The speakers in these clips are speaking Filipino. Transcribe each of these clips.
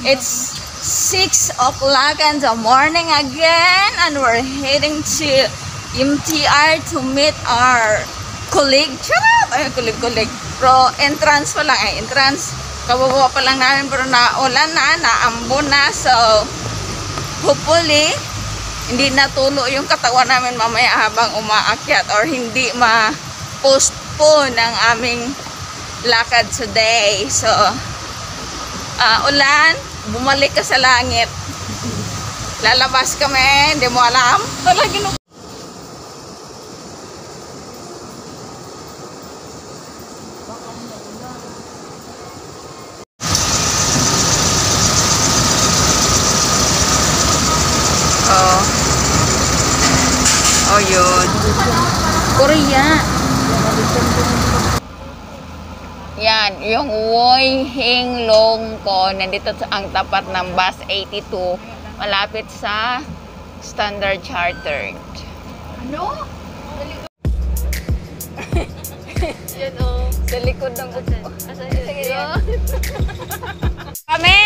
It's 6 o'clock in the morning again, and we're heading to MTR to meet our colleague. Charot! Ay, colleague. Pero entrance pa lang, entrance. Kababa pa lang namin, pero naulan na, naambon na. So, hopefully, hindi natulo yung katawan namin mamaya habang umaakyat or hindi ma-postpone ang aming lakad today. So, ulan, bumalik ka sa langit. Lalabas kami, hindi mo alam. Oh, yun. Korea. Yan, yung Woy Hing Long ko, nandito ang tapat ng bus 82, malapit sa Standard Chartered. Ano? Yan o. Sa likod ng upo. Kami,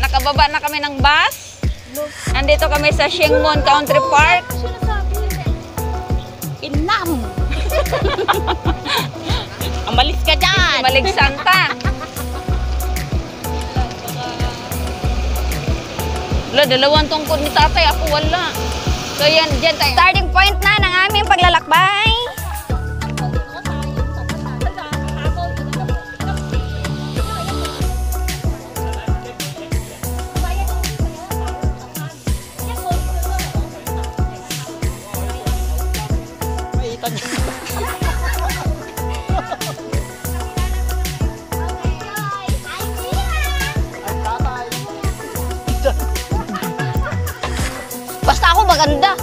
nakababa na kami ng bus. Nandito kami sa Shingmon Country Park. Inam! Umalis ka dyan! Umaligsan ka! Wala, dalawang tungkod ni tatay. Ako wala. So yan, dyan tayo. Starting point na ng aming paglalakbay. Basta ako maganda.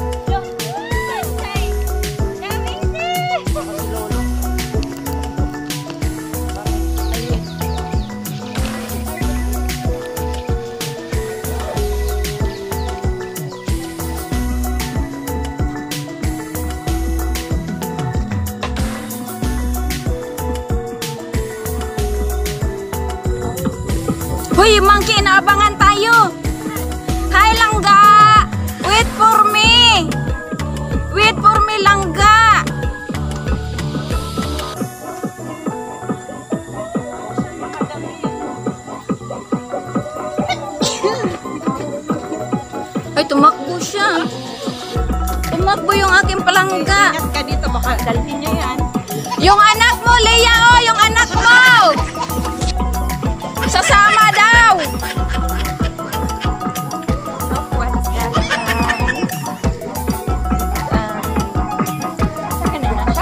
Hoy, monkey, inaabangan tayo. Hi, Langga. Wait for me. Wait for me, Langga. Ay, tumakbo siya. Tumakbo yung aking palangga. Ingat ka dito, baka dalhin niya yan. Yung anak mo, Leia, oh, yung anak mo. Sasama daw.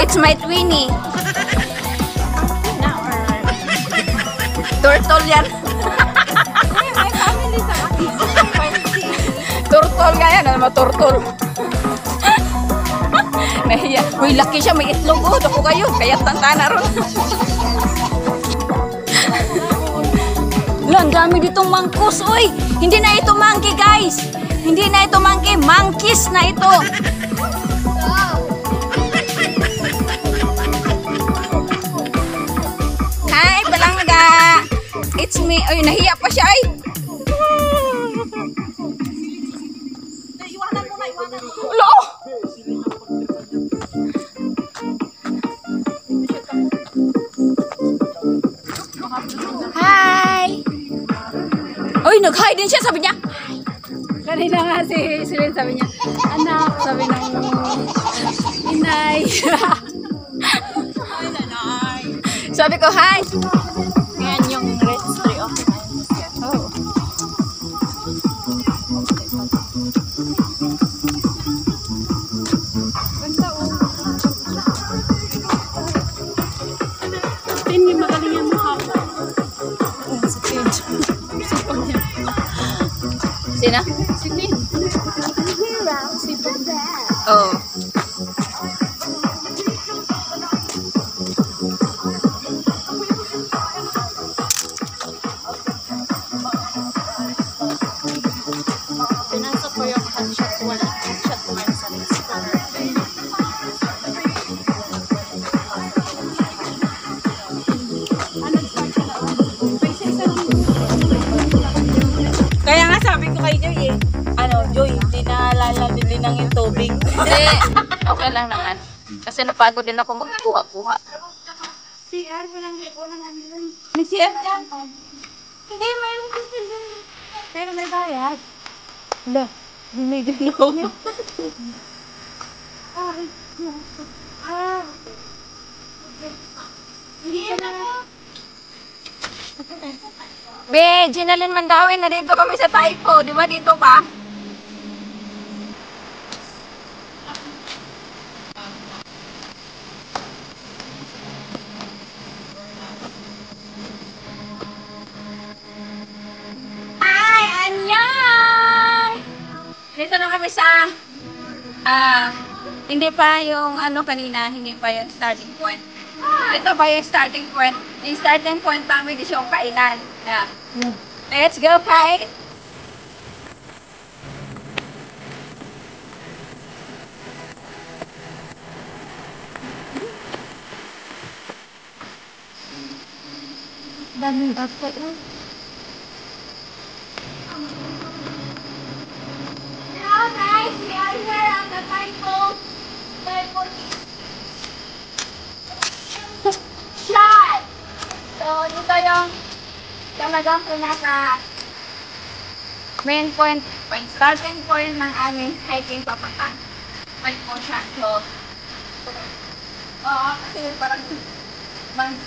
It's my Twinnie. Turtle yan. Turtle nga yan. Ano turtle? Nahiya. Uy, laki siya. May itlog. Oh, dako kayo. Kaya tantana ron. Ang dami ditong mangkos. Uy, hindi na ito monkey, guys. Hindi na ito monkey. Monkeys na ito. Hi, palangga. It's me. Uy, nahiya pa siya, ay. Iwanan mo na, iwanan mo. Ulo! Hi! Uy, nag-hi din siya, sabi niya. Kanina nga si Lynn sabi niya, anak, sabi ng inay. Sabi ko, hi! Yan yung registry of oh. Hindi magaling yung mukha ko. Si Page. Sino? Si Lynn. Oh. Pinasa ko yung headshot wala. Headshot ko sa Instagram. linang yung tubig. Hindi, okay lang naman. Kasi napagod din ako magkuha-kuha. CR mo lang po na namin. May CR dyan. Hindi, mayroon kasi dyan. Pero may bayad. Wala. May gano'n. Hindi ka na. Be, Ginalyn Mandawin, nandito kami sa Taipo. Di ba dito ka? Hi, annyeong! Dito na kami sa, hindi pa yung ano kanina, hindi pa yung starting point. Ito pa yung starting point. Yung starting point namin is yung kainan. Yeah. Let's go, kain! Daming basket lang. Hello guys, we are here at the Taipo shot! So, dito yung talagang pinaka main point, starting point ng aming hiking papunta. Taipo shot. So, kasi parang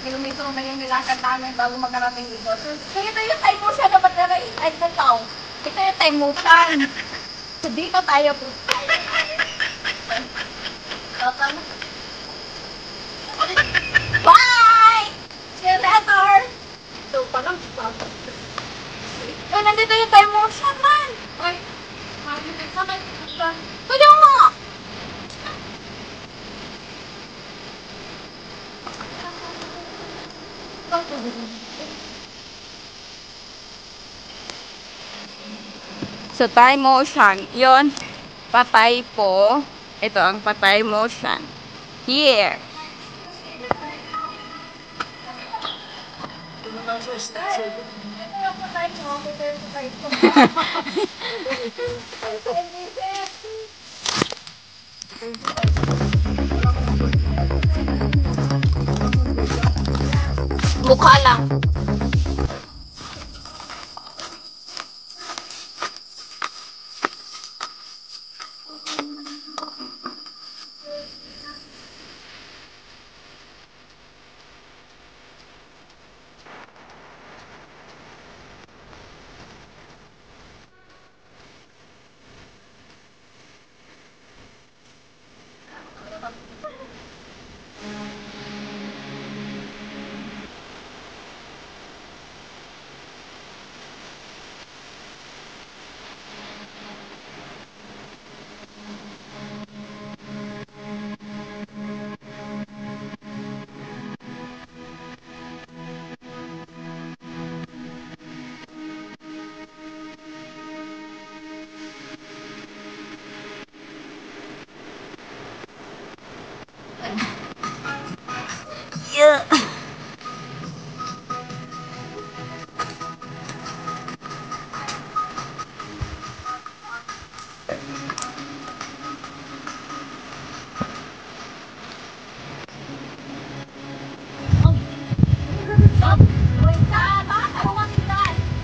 kilometro na yung nilakad namin bago magkarating dito. So, ito yung Taipo shot na ba't na ay tao? Ito yung Taipo shot. So, dito tayo po. Bye! See you later! So, parang nandito yung time motion, man! Ay, pwede mo! So, time motion. Yun, patay po. Ito ang patay motion. Here. Mukha lang. Yeah.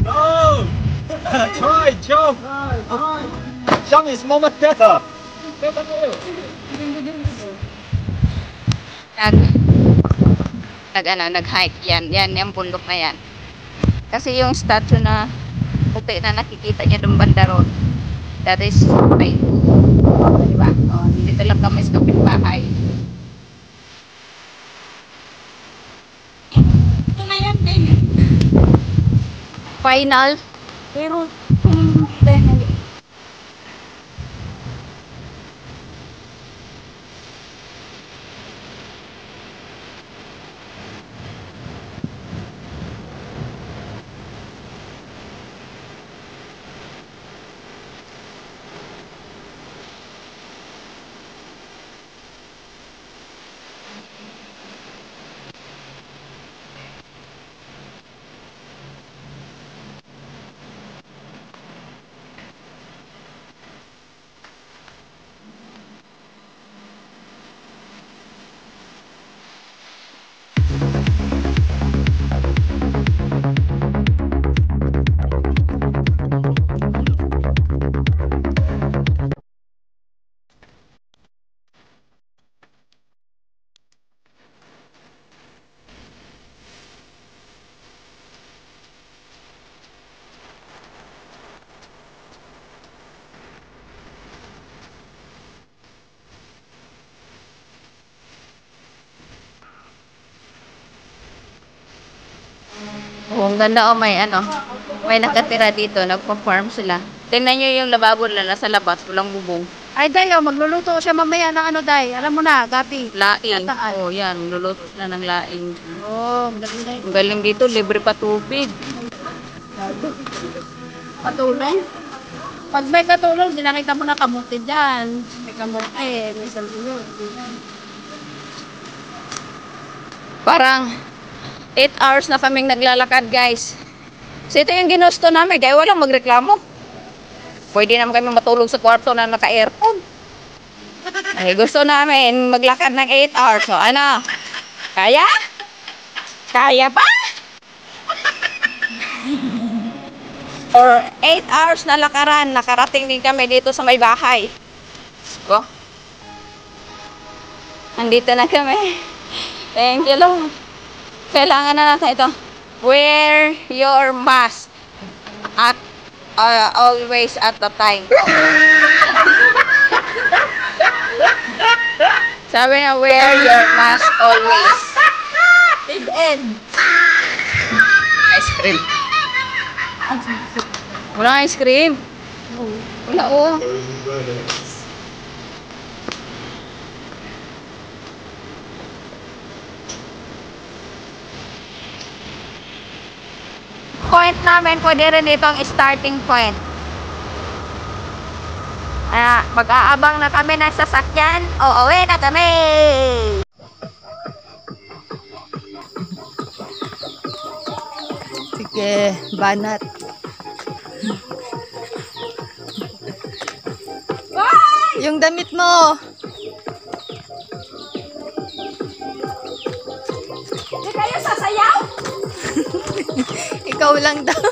No! Try, jump! Jump is moment better! Nag-hike yan yung bundok na yan. Kasi yung statue na puti na nakikita niya doon banda road, that is ay, diba? Dito lang kami sa kapitbahay. Ito na yan din. Final. Pero, Oh, ang ganda may may nakatira dito, nagpa-farm sila. Tingnan nyo yung lababo nila nasa labas, walang bubong. Ay, Day, magluluto siya mamaya ng Day. Alam mo na, gabi. Laing. Tataan. Oh, yan, luluto na ng laing. Oh, magaling Day. Ang galing dito, libre pa tubig. Patulong. Pag may katulong, dinakita mo na kamuti dyan. May kamuti, may salunod. Parang 8 hours na kaming naglalakad, guys. So, ito yung ginusto namin, kaya walang magreklamo. Pwede naman kami matulog sa kwarto na naka-aircon. Ay, gusto namin maglakad ng 8 hours. So, ano? Kaya? Kaya pa? Or 8 hours na lakaran, nakarating din kami dito sa may bahay. Go. Andito na kami. Thank you, Lord. Kailangan na natin ito. Wear your mask at always at the time. Sabi na, wear your mask always. Big end. Ice cream. Wala ice cream. Wala, oh. Point namin, pwede rin itong starting point. Mag-aabang na kami ng sasakyan. Uuwi na kami! Sige, banat. Yung damit mo. Hindi kayo sasayaw? Ikaw lang daw.